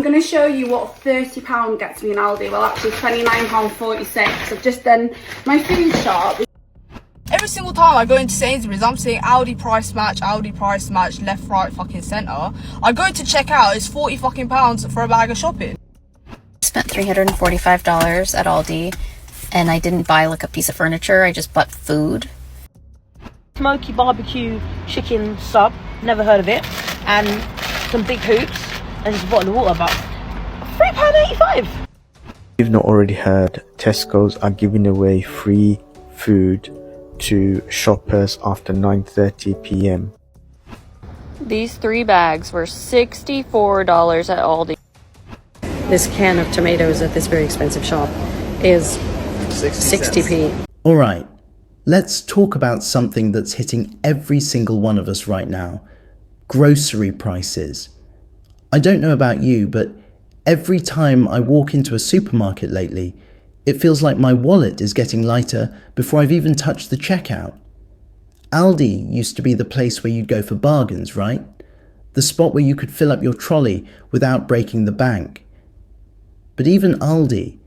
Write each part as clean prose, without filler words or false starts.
I'm going to show you what £30 gets me in Aldi. Well, actually £29.46. I've just done my food shop. Every single time I go into Sainsbury's, I'm seeing Aldi price match, left, right, fucking centre. I go to check out, it's £40 fucking for a bag of shopping. I spent $345 at Aldi, and I didn't buy like a piece of furniture, I just bought food. Smoky barbecue chicken sub, never heard of it, and some big hoops, and just a bottle of water, about £3.85. If you've not already heard, Tesco's are giving away free food to shoppers after 9:30 p.m. These 3 bags were $64 at Aldi. This can of tomatoes at this very expensive shop is 60p. All right, let's talk about something that's hitting every single one of us right now. Grocery prices. I don't know about you, but every time I walk into a supermarket lately, it feels like my wallet is getting lighter before I've even touched the checkout. Aldi used to be the place where you'd go for bargains, right? The spot where you could fill up your trolley without breaking the bank. But even Aldi,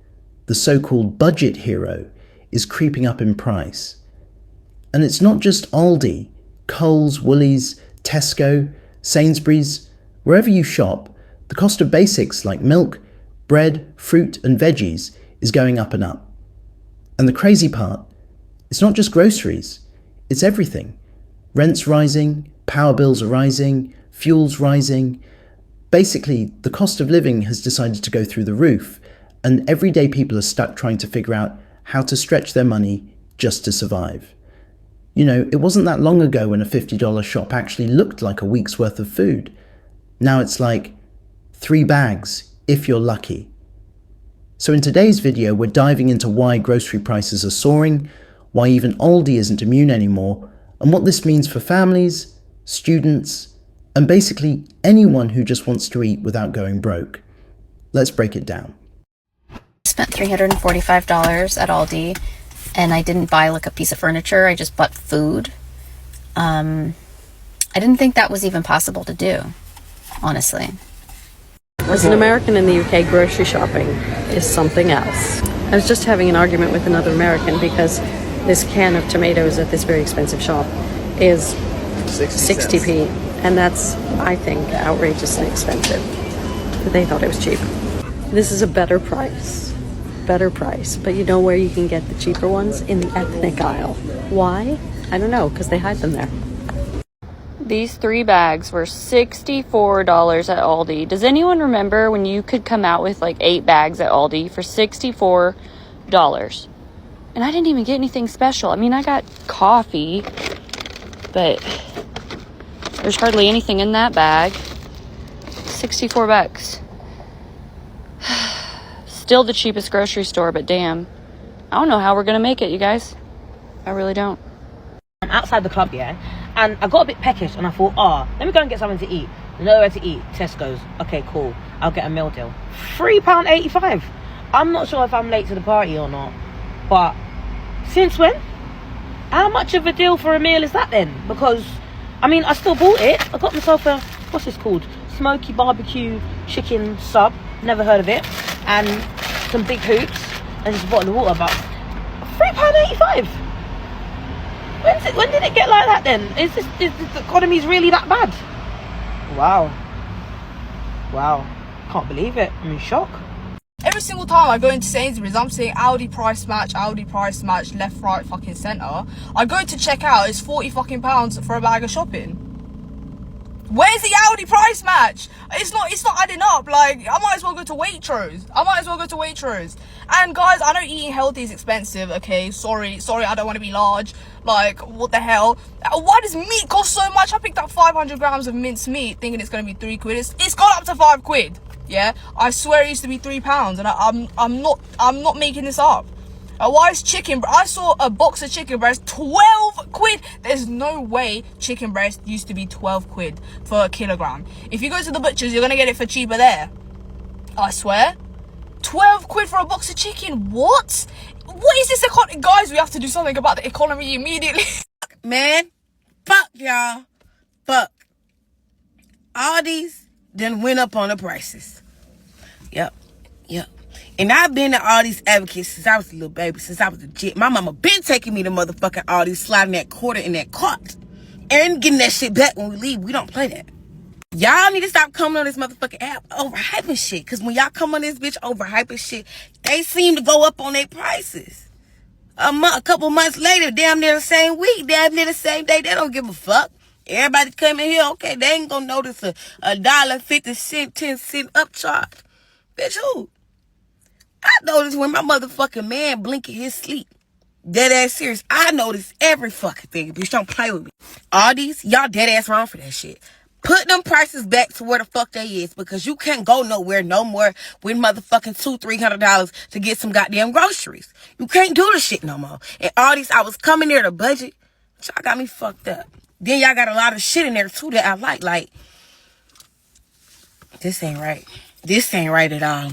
the so-called budget hero, is creeping up in price. And it's not just Aldi, Coles, Woolies, Tesco, Sainsbury's. Wherever you shop, the cost of basics like milk, bread, fruit and veggies is going up and up. And the crazy part, it's not just groceries, it's everything. Rent's rising, power bills are rising, fuel's rising. Basically, the cost of living has decided to go through the roof, and everyday people are stuck trying to figure out how to stretch their money just to survive. You know, it wasn't that long ago when a $50 shop actually looked like a week's worth of food. Now it's like 3 bags, if you're lucky. So in today's video, we're diving into why grocery prices are soaring, why even Aldi isn't immune anymore, and what this means for families, students, and basically anyone who just wants to eat without going broke. Let's break it down. I spent $345 at Aldi, and I didn't buy like a piece of furniture, I just bought food. I didn't think that was even possible to do, honestly. As an American in the UK, grocery shopping is something else. I was just having an argument with another American because this can of tomatoes at this very expensive shop is 60p, and that's, I think, outrageously expensive. They thought it was cheap. This is a better price, but you know where you can get the cheaper ones? In the ethnic aisle. Why? I don't know, because they hide them there. These 3 bags were $64 at Aldi. Does anyone remember when you could come out with like 8 bags at Aldi for $64? And I didn't even get anything special. I mean, I got coffee, but there's hardly anything in that bag. 64 bucks. Still the cheapest grocery store, but damn. I don't know how we're gonna make it, you guys. I really don't. I'm outside the club, yeah, and I got a bit peckish, and I thought, let me go and get something to eat. Nowhere to eat. Tesco's. Okay, cool. I'll get a meal deal. £3.85. I'm not sure if I'm late to the party or not, but since when? How much of a deal for a meal is that then? Because, I mean, I still bought it. I got myself a, what's this called? Smoky barbecue chicken sub. Never heard of it. And some big hoops, and just a bottle of water, about £3.85. When did it get like that then? Is the economy's really that bad? Wow. Can't believe it. I'm in shock. Every single time I go into Sainsbury's, I'm seeing Aldi price match, left, right, fucking centre. I go to check out, it's £40 for a bag of shopping. Where's the Aldi price match? It's not adding up. Like, I might as well go to Waitrose. And guys, I know eating healthy is expensive, okay? Sorry, I don't want to be large. Like, what the hell? Why does meat cost so much? I picked up 500 grams of minced meat thinking it's going to be £3. It's gone up to £5. Yeah? I swear it used to be £3, and I'm not making this up. Why is chicken? I saw a box of chicken breast, 12 quid. There's no way chicken breast used to be 12 quid for a kilogram. If you go to the butchers, you're gonna get it for cheaper there. I swear. 12 quid for a box of chicken. What is this economy? Guys, we have to do something about the economy immediately. Man, fuck y'all. Fuck. All these done went up on the prices. Yep. And I've been to Aldi's advocate since I was a little baby, since I was a jit. My mama been taking me to motherfucking Aldi, sliding that quarter in that cart. And getting that shit back when we leave. We don't play that. Y'all need to stop coming on this motherfucking app overhyping shit. Because when y'all come on this bitch overhyping shit, they seem to go up on their prices. A couple months later, damn near the same week, damn near the same day, they don't give a fuck. Everybody come in here, okay, they ain't gonna notice a $1.50, 10-cent upcharge. Bitch, who? I notice when my motherfucking man blink in his sleep. Dead ass serious. I notice every fucking thing. Bitch, don't play with me. All these, y'all dead ass wrong for that shit. Put them prices back to where the fuck they is, because you can't go nowhere no more with motherfucking $200-300 to get some goddamn groceries. You can't do this shit no more. And all these, I was coming there to budget. Y'all got me fucked up. Then y'all got a lot of shit in there too that I like. Like, this ain't right. This ain't right at all.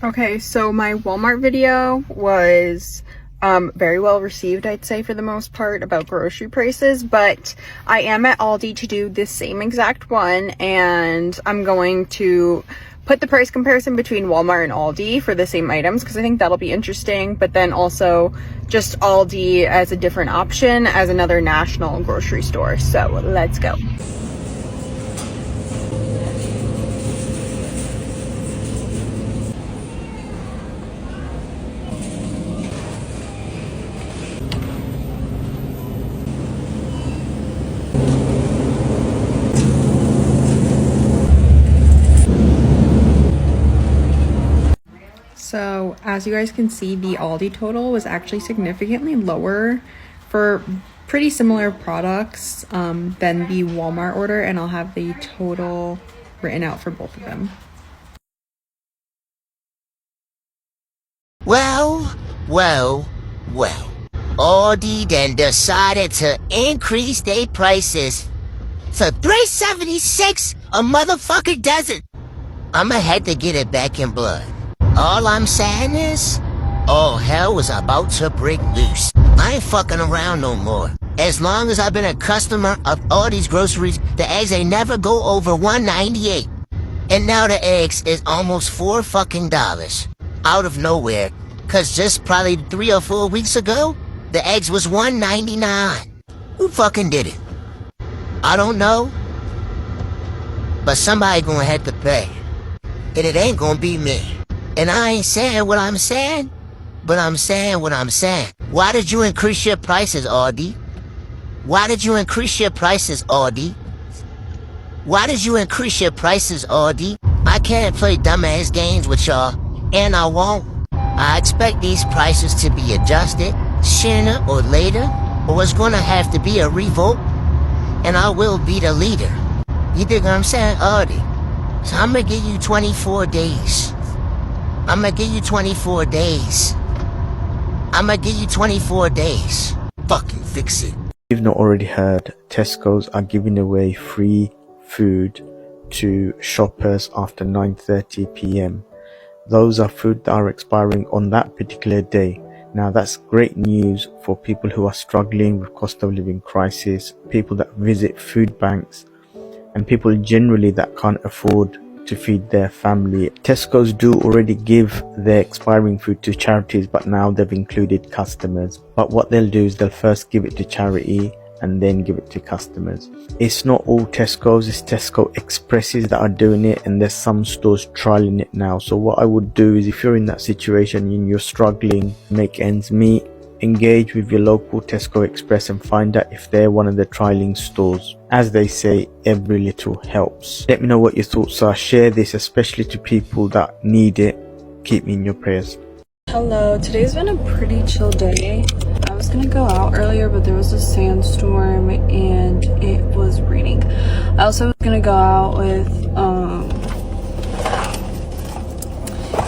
Okay, so my Walmart video was very well received, I'd say, for the most part, about grocery prices, but I am at Aldi to do this same exact one, and I'm going to put the price comparison between Walmart and Aldi for the same items, because I think that'll be interesting, but then also just Aldi as a different option as another national grocery store. So let's go. So as you guys can see, the Aldi total was actually significantly lower for pretty similar products than the Walmart order, and I'll have the total written out for both of them. Well. Aldi then decided to increase their prices to $3.76 a motherfucking dozen. I'ma have to get it back in blood. All I'm saying is, all hell was about to break loose. I ain't fucking around no more. As long as I've been a customer of all these groceries, the eggs ain't never go over $1.98. And now the eggs is almost $4 fucking dollars. Out of nowhere. Cause just probably 3 or 4 weeks ago, the eggs was $1.99. Who fucking did it? I don't know. But somebody gonna have to pay. And it ain't gonna be me. And I ain't saying what I'm saying, but I'm saying what I'm saying. Why did you increase your prices, Aldi? Why did you increase your prices, Aldi? Why did you increase your prices, Aldi? I can't play dumbass games with y'all, and I won't. I expect these prices to be adjusted sooner or later, or it's gonna have to be a revolt, and I will be the leader. You dig what I'm saying, Aldi? So I'm gonna give you 24 days. I'm gonna give you 24 days. I'm gonna give you 24 days. Fucking fix it. If you've not already heard, Tesco's are giving away free food to shoppers after 9:30 p.m. Those are food that are expiring on that particular day. Now that's great news for people who are struggling with cost of living crisis, people that visit food banks, and people generally that can't afford to feed their family. Tesco's do already give their expiring food to charities, but now they've included customers. But what they'll do is they'll first give it to charity and then give it to customers. It's not all Tesco's, it's Tesco Expresses that are doing it, and there's some stores trialing it now. So what I would do is, if you're in that situation and you're struggling to make ends meet, engage with your local Tesco Express and find out if they're one of the trialing stores. As they say, every little helps. Let me know what your thoughts are. Share this, especially to people that need it. Keep me in your prayers. Hello, today's been a pretty chill day. I was gonna go out earlier, but there was a sandstorm and it was raining. I also was gonna go out with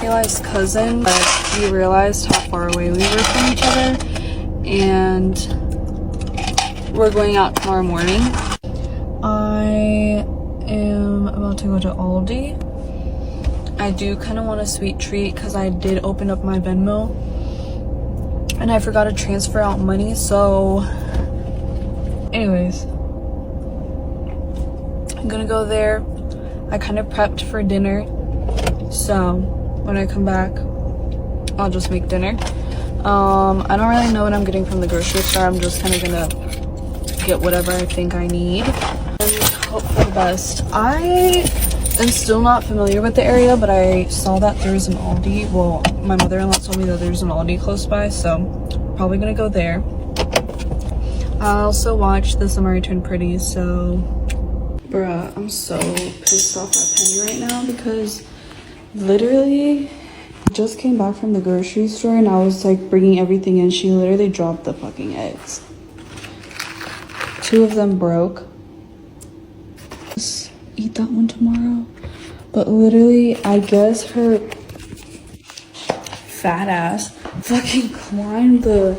Eli's cousin, but we realized how far away we were from each other, and we're going out tomorrow morning. I am about to go to Aldi. I do kind of want a sweet treat because I did open up my Venmo and I forgot to transfer out money. So anyways, I'm gonna go there. I kind of prepped for dinner So when I come back, I'll just make dinner. I don't really know what I'm getting from the grocery store. I'm just kind of gonna get whatever I think I need and hope for the best. I am still not familiar with the area, but I saw that there's an Aldi. Well, my mother-in-law told me that there's an Aldi close by, so probably gonna go there. I also watched The Summer I Turned Pretty, so bruh, I'm so pissed off at Penny right now because literally I just came back from the grocery store and I was like bringing everything in. She literally dropped the fucking eggs. 2 of them broke. Just eat that one tomorrow. But literally, I guess her fat ass fucking climbed the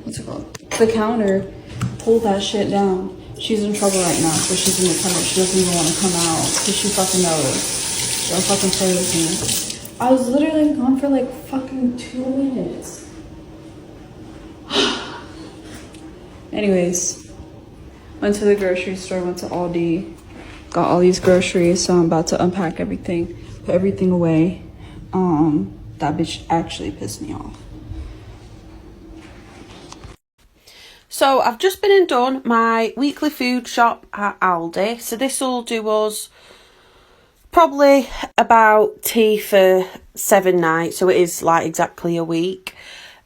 what's it called? The counter, pulled that shit down. She's in trouble right now, so she's in the tunnel. She doesn't even want to come out because she fucking knows. Don't fucking play with me. I was literally gone for like fucking 2 minutes. Anyways, went to the grocery store, went to Aldi, got all these groceries, so I'm about to unpack everything, put everything away. That bitch actually pissed me off. So I've just been and done my weekly food shop at Aldi. So this will do us probably about tea for 7 nights. So it is like exactly a week.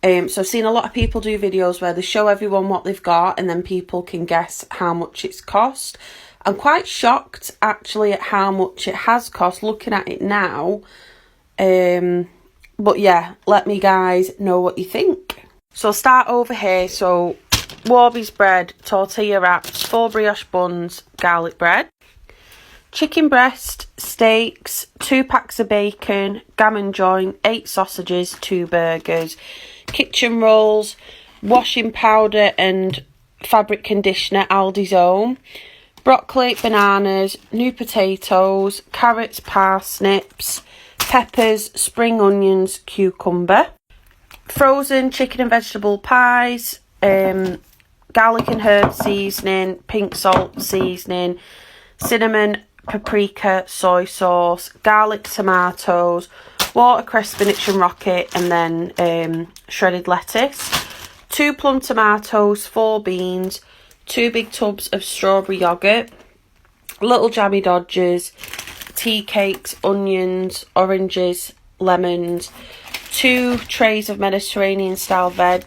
So I've seen a lot of people do videos where they show everyone what they've got and then people can guess how much it's cost. I'm quite shocked actually at how much it has cost looking at it now. But yeah, let me guys know what you think. So I'll start over here. So Warby's bread, tortilla wraps, 4 brioche buns, garlic bread, chicken breast, steaks, 2 packs of bacon, gammon joint, 8 sausages, 2 burgers, kitchen rolls, washing powder and fabric conditioner, Aldi's Own, broccoli, bananas, new potatoes, carrots, parsnips, peppers, spring onions, cucumber, frozen chicken and vegetable pies, garlic and herb seasoning, pink salt seasoning, cinnamon, paprika, soy sauce, garlic tomatoes, watercress, spinach and rocket, and then shredded lettuce, 2 plum tomatoes, 4 beans, 2 big tubs of strawberry yoghurt, little jammy dodgers, tea cakes, onions, oranges, lemons, 2 trays of Mediterranean style veg,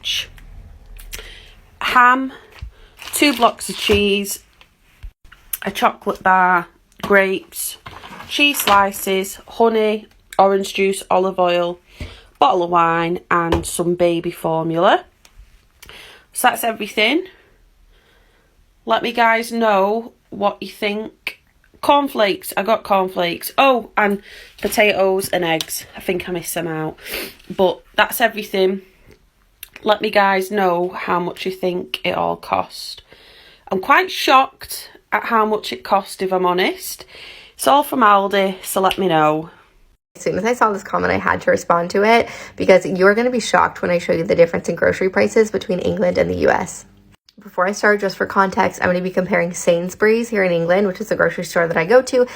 ham, 2 blocks of cheese, a chocolate bar, grapes, cheese slices, honey, orange juice, olive oil, bottle of wine and some baby formula. So that's everything. Let me guys know what you think. Cornflakes, I got cornflakes. Oh, and potatoes and eggs. I think I missed them out. But that's everything. Let me guys know how much you think it all cost. I'm quite shocked at how much it cost, if I'm honest. It's all from Aldi, so let me know. As soon as I saw this comment, I had to respond to it because you're going to be shocked when I show you the difference in grocery prices between England and the US. Before I start, just for context, I'm going to be comparing Sainsbury's here in England, which is the grocery store that I go to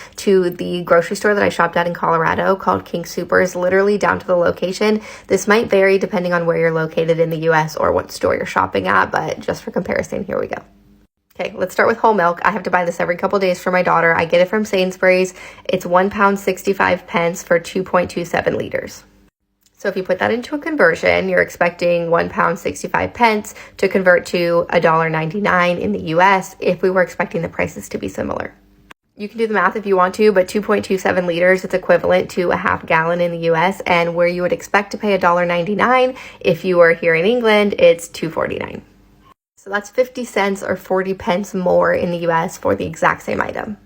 the grocery store that I shopped at in Colorado called King Soopers, literally down to the location. This might vary depending on where you're located in the US or what store you're shopping at, but just for comparison, here we go. Okay, let's start with whole milk. I have to buy this every couple days for my daughter. I get it from Sainsbury's. It's £1.65 for 2.27 litres. So if you put that into a conversion, you're expecting £1.65 to convert to $1.99 in the US if we were expecting the prices to be similar. You can do the math if you want to, but 2.27 liters is equivalent to a half gallon in the US, and where you would expect to pay $1.99 if you were here in England, it's $2.49. So that's 50 cents or 40 pence more in the US for the exact same item.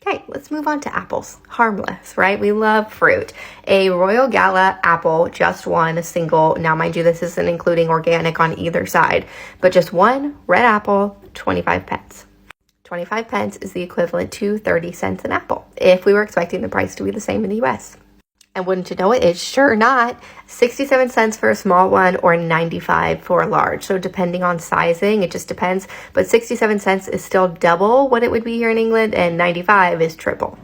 Okay, let's move on to apples. Harmless, right? We love fruit. A Royal Gala apple, just one, a single. Now, mind you, this isn't including organic on either side, but just one red apple, 25 pence. 25 pence is the equivalent to 30 cents an apple if we were expecting the price to be the same in the US. And wouldn't you know it, it's sure not. 67 cents for a small one or 95 for a large. So depending on sizing, it just depends. But 67 cents is still double what it would be here in England, and 95 is triple.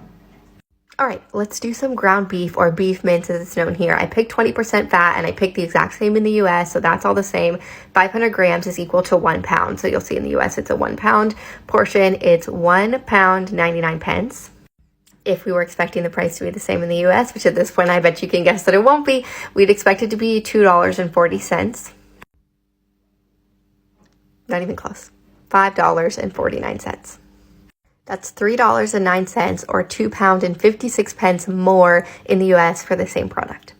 All right, let's do some ground beef, or beef mince as it's known here. I picked 20% fat and I picked the exact same in the US, so that's all the same. 500 grams is equal to 1 pound. So you'll see in the US it's a 1 pound portion. It's £1.99. If we were expecting the price to be the same in the US, which at this point I bet you can guess that it won't be, we'd expect it to be $2.40. Not even close. $5.49. That's $3.09 or £2.56 more in the US for the same product.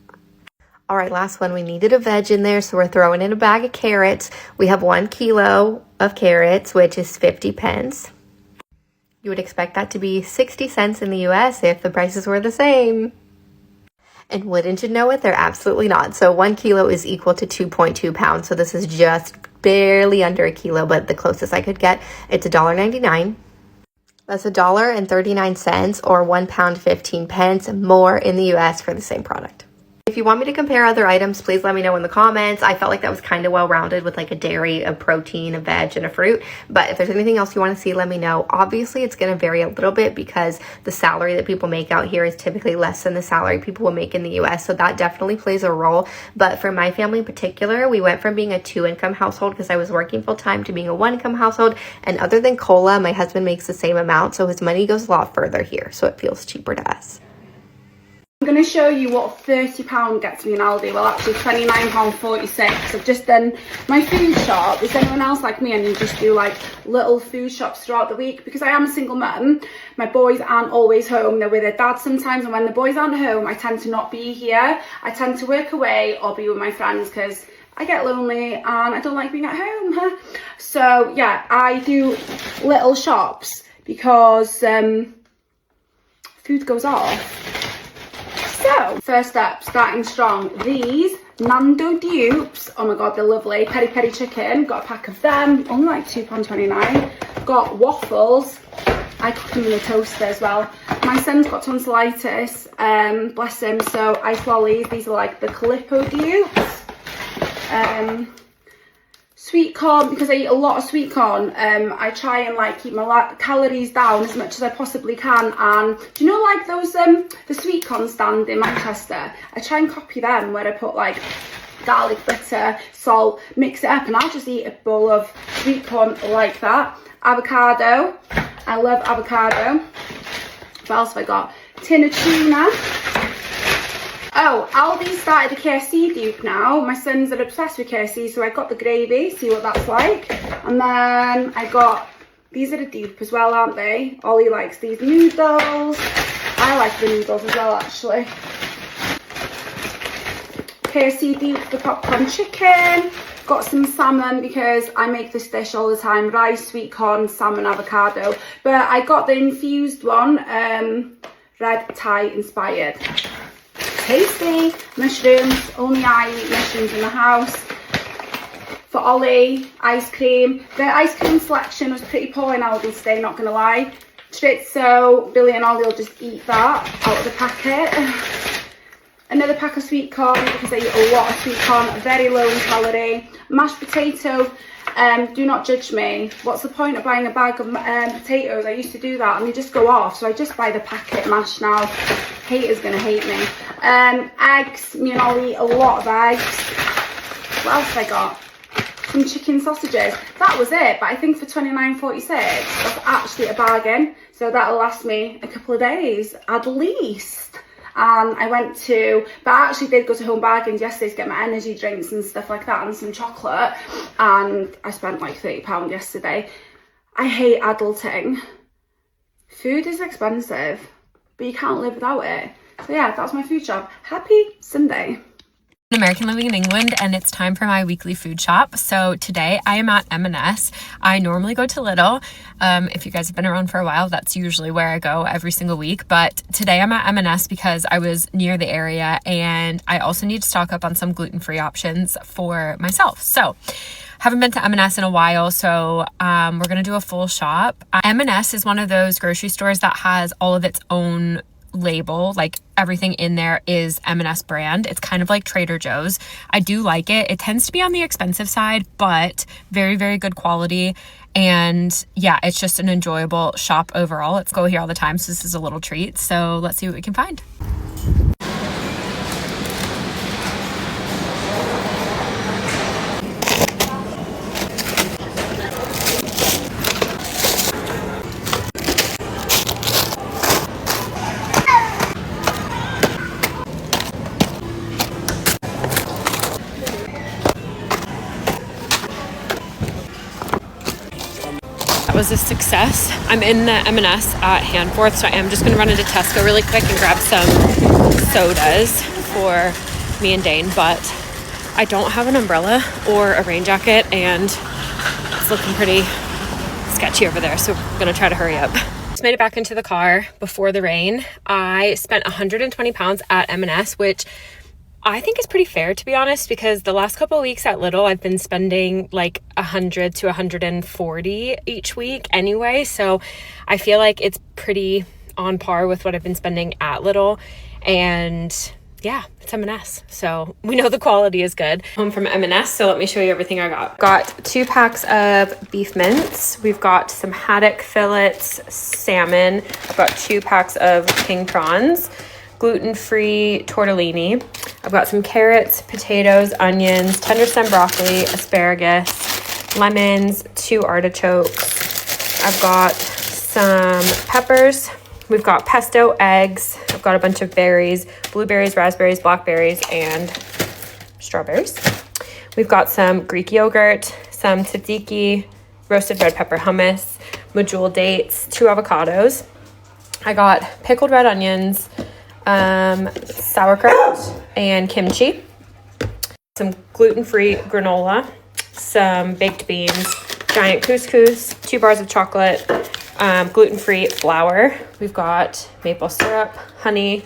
All right, last one. We needed a veg in there, so we're throwing in a bag of carrots. We have 1 kilo of carrots, which is 50 pence. You would expect that to be 60 cents in the US if the prices were the same. And wouldn't you know it, they're absolutely not. So 1 kilo is equal to 2.2 pounds. So this is just barely under a kilo, but the closest I could get, it's $1.99. That's $1.39 or £1.15 more in the US for the same product. If you want me to compare other items, please let me know in the comments. I felt like that was kind of well-rounded with like a dairy, a protein, a veg, and a fruit. But if there's anything else you want to see, let me know. Obviously, it's going to vary a little bit because the salary that people make out here is typically less than the salary people will make in the US. So that definitely plays a role. But for my family in particular, we went from being a 2-income household because I was working full-time to being a 1-income household. And other than COLA, my husband makes the same amount. So his money goes a lot further here. So it feels cheaper to us. I'm going to show you what £30 gets me in Aldi. Well, actually £29.46. I've just done my food shop. Is anyone else like me and you just do like little food shops throughout the week? Because I am a single mum, my boys aren't always home. They're with their dad sometimes, and when the boys aren't home, I tend to not be here. I tend to work away or be with my friends because I get lonely and I don't like being at home. So yeah, I do little shops because food goes off. So, first up, starting strong, these Nando dupes. Oh my god, they're lovely. Peri peri chicken, got a pack of them, only like £2.29. Got waffles. I cook them in a toaster as well. My son's got tonsillitis, bless him, so ice lollies. These are like the Calippo dupes. Sweet corn, because I eat a lot of sweet corn, I try and like keep my calories down as much as I possibly can. And do you know like those the sweet corn stand in Manchester? I try and copy them where I put like garlic butter, salt, mix it up, and I'll just eat a bowl of sweet corn like that. Avocado, I love avocado. What else have I got? Tin of tuna. Oh, Aldi started the KFC dupe now. My sons are obsessed with KFC, so I got the gravy, see what that's like. And then I got, these are the dupe as well, aren't they? Ollie likes these noodles. I like the noodles as well, actually. KFC dupe, the popcorn chicken. Got some salmon because I make this dish all the time. Rice, sweet corn, salmon, avocado. But I got the infused one, red Thai inspired. Tasty. Mushrooms, only I eat mushrooms in the house. For Ollie, ice cream. The ice cream selection was pretty poor in Aldi today, not gonna lie. So Billy and Ollie will just eat that out of the packet. Another pack of sweet corn because I eat a lot of sweet corn, very low in calorie. Mashed potato, do not judge me. What's the point of buying a bag of potatoes? I used to do that and they just go off, so I just buy the packet mashed now. Haters gonna hate me. Eggs, me and Ollie eat a lot of eggs. What else have I got? Some chicken sausages. That was it, but I think for £29.46 that's actually a bargain. So that'll last me a couple of days at least. And I went to, but I actually did go to Home Bargains yesterday to get my energy drinks and stuff like that and some chocolate. And I spent like £30 yesterday. I hate adulting. Food is expensive, but you can't live without it. So yeah, that's my food shop. Happy Sunday. American living in England, and it's time for my weekly food shop. So today I am at M&S. I normally go to Lidl. If you guys have been around for a while, that's usually where I go every single week. But today I'm at M&S because I was near the area and I also need to stock up on some gluten-free options for myself. So haven't been to M&S in a while, so we're gonna do a full shop. M&S is one of those grocery stores that has all of its own label, like everything in there is M&S brand. It's kind of like Trader Joe's. I do like it. It tends to be on the expensive side, but very, very good quality. And yeah, it's just an enjoyable shop overall. Let's go here all the time, so this is a little treat. So let's see what we can find. Was a success. I'm in the M&S at Hanforth, so I am just going to run into Tesco really quick and grab some sodas for me and Dane, but I don't have an umbrella or a rain jacket, and it's looking pretty sketchy over there, so I'm going to try to hurry up. Just made it back into the car before the rain. I spent 120 pounds at M&S, which I think is pretty fair, to be honest, because the last couple of weeks at Lidl, I've been spending like 100 to 140 each week anyway. So I feel like it's pretty on par with what I've been spending at Lidl. And yeah, it's M&S. So we know the quality is good. Home from M&S, so let me show you everything I got. Got 2 packs of beef mince. We've got some haddock fillets, salmon. I've got 2 packs of king prawns, gluten-free tortellini. I've got some carrots, potatoes, onions, tender stem broccoli, asparagus, lemons, 2 artichokes. I've got some peppers. We've got pesto, eggs. I've got a bunch of berries, blueberries, raspberries, blackberries, and strawberries. We've got some Greek yogurt, some tzatziki, roasted red pepper hummus, medjool dates, 2 avocados. I got pickled red onions, sauerkraut and kimchi, some gluten-free granola, some baked beans, giant couscous, 2 bars of chocolate, gluten-free flour. We've got maple syrup, honey,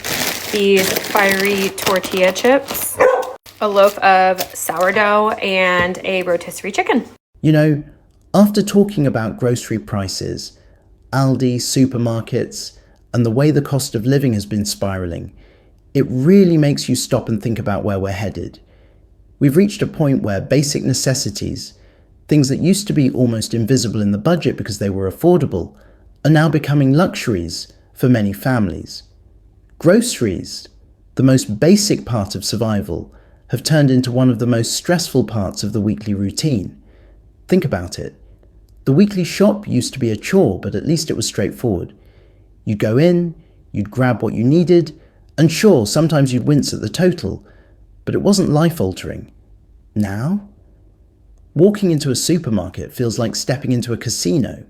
these fiery tortilla chips, a loaf of sourdough, and a rotisserie chicken. You know, after talking about grocery prices, Aldi, supermarkets, and the way the cost of living has been spiralling, it really makes you stop and think about where we're headed. We've reached a point where basic necessities, things that used to be almost invisible in the budget because they were affordable, are now becoming luxuries for many families. Groceries, the most basic part of survival, have turned into one of the most stressful parts of the weekly routine. Think about it. The weekly shop used to be a chore, but at least it was straightforward. You'd go in, you'd grab what you needed, and sure, sometimes you'd wince at the total, but it wasn't life-altering. Now? Walking into a supermarket feels like stepping into a casino.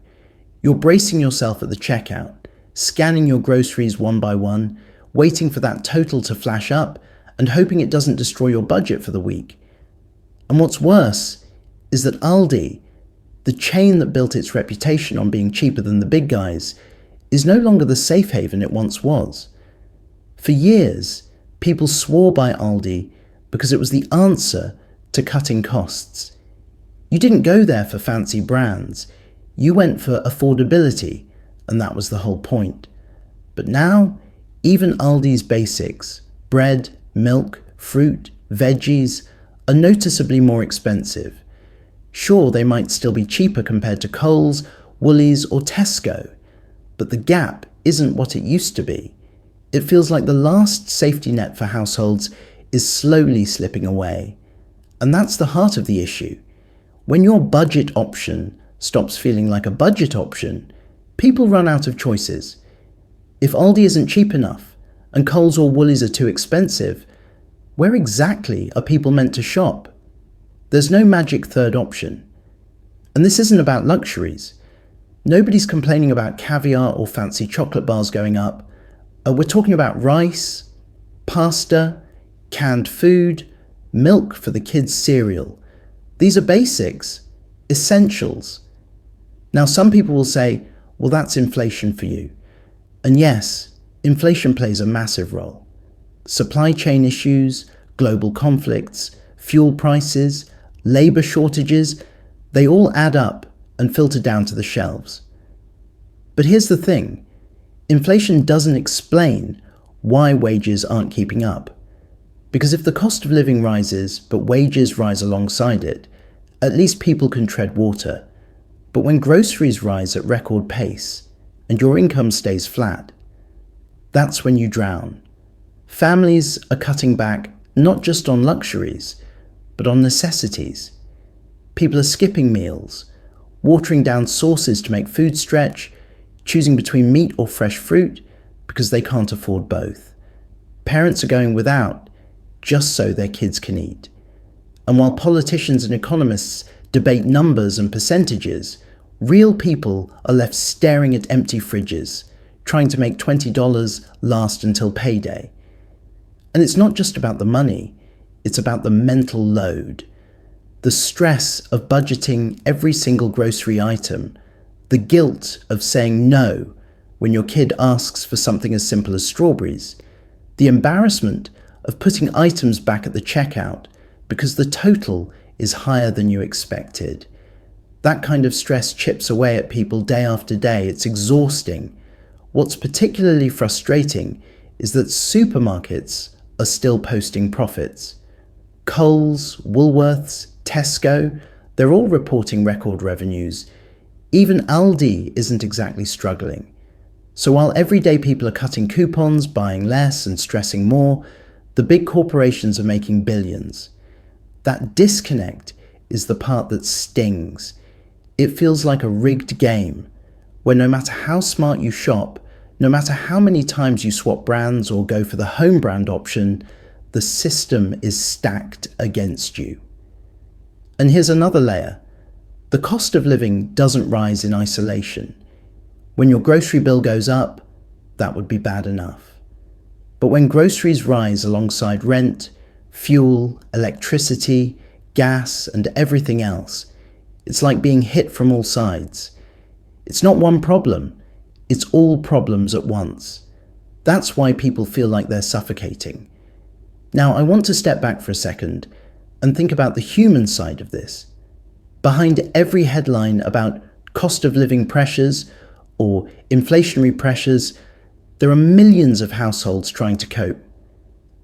You're bracing yourself at the checkout, scanning your groceries one by one, waiting for that total to flash up, and hoping it doesn't destroy your budget for the week. And what's worse is that Aldi, the chain that built its reputation on being cheaper than the big guys, is no longer the safe haven it once was. For years, people swore by Aldi because it was the answer to cutting costs. You didn't go there for fancy brands, you went for affordability, and that was the whole point. But now, even Aldi's basics, bread, milk, fruit, veggies, are noticeably more expensive. Sure, they might still be cheaper compared to Coles, Woolies, or Tesco, but the gap isn't what it used to be. It feels like the last safety net for households is slowly slipping away. And that's the heart of the issue. When your budget option stops feeling like a budget option, people run out of choices. If Aldi isn't cheap enough, and Coles or Woolies are too expensive, where exactly are people meant to shop? There's no magic third option. And this isn't about luxuries. Nobody's complaining about caviar or fancy chocolate bars going up. We're talking about rice, pasta, canned food, milk for the kids' cereal. These are basics, essentials. Now, some people will say, well, that's inflation for you. And yes, inflation plays a massive role. Supply chain issues, global conflicts, fuel prices, labour shortages, they all add up and filter down to the shelves. But here's the thing. Inflation doesn't explain why wages aren't keeping up. Because if the cost of living rises, but wages rise alongside it, at least people can tread water. But when groceries rise at record pace, and your income stays flat, that's when you drown. Families are cutting back not just on luxuries, but on necessities. People are skipping meals, watering down sources to make food stretch, choosing between meat or fresh fruit because they can't afford both. Parents are going without just so their kids can eat. And while politicians and economists debate numbers and percentages, real people are left staring at empty fridges, trying to make $20 last until payday. And it's not just about the money, it's about the mental load. The stress of budgeting every single grocery item, the guilt of saying no when your kid asks for something as simple as strawberries, the embarrassment of putting items back at the checkout because the total is higher than you expected. That kind of stress chips away at people day after day. It's exhausting. What's particularly frustrating is that supermarkets are still posting profits. Coles, Woolworths, Tesco, they're all reporting record revenues. Even Aldi isn't exactly struggling. So while everyday people are cutting coupons, buying less and stressing more, the big corporations are making billions. That disconnect is the part that stings. It feels like a rigged game, where no matter how smart you shop, no matter how many times you swap brands or go for the home brand option, the system is stacked against you. And here's another layer. The cost of living doesn't rise in isolation. When your grocery bill goes up, that would be bad enough. But when groceries rise alongside rent, fuel, electricity, gas, and everything else, it's like being hit from all sides. It's not one problem, it's all problems at once. That's why people feel like they're suffocating. Now, I want to step back for a second and think about the human side of this. Behind every headline about cost of living pressures or inflationary pressures, there are millions of households trying to cope.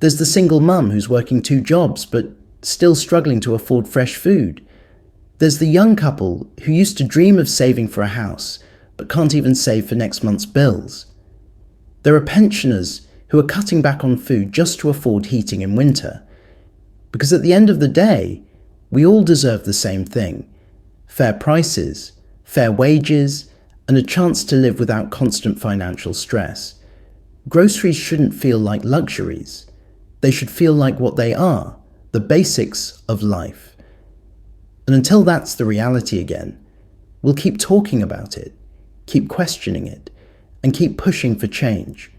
There's the single mum who's working 2 jobs but still struggling to afford fresh food. There's the young couple who used to dream of saving for a house but can't even save for next month's bills. There are pensioners who are cutting back on food just to afford heating in winter. Because at the end of the day, we all deserve the same thing: fair prices, fair wages, and a chance to live without constant financial stress. Groceries shouldn't feel like luxuries. They should feel like what they are, the basics of life. And until that's the reality again, we'll keep talking about it, keep questioning it, and keep pushing for change.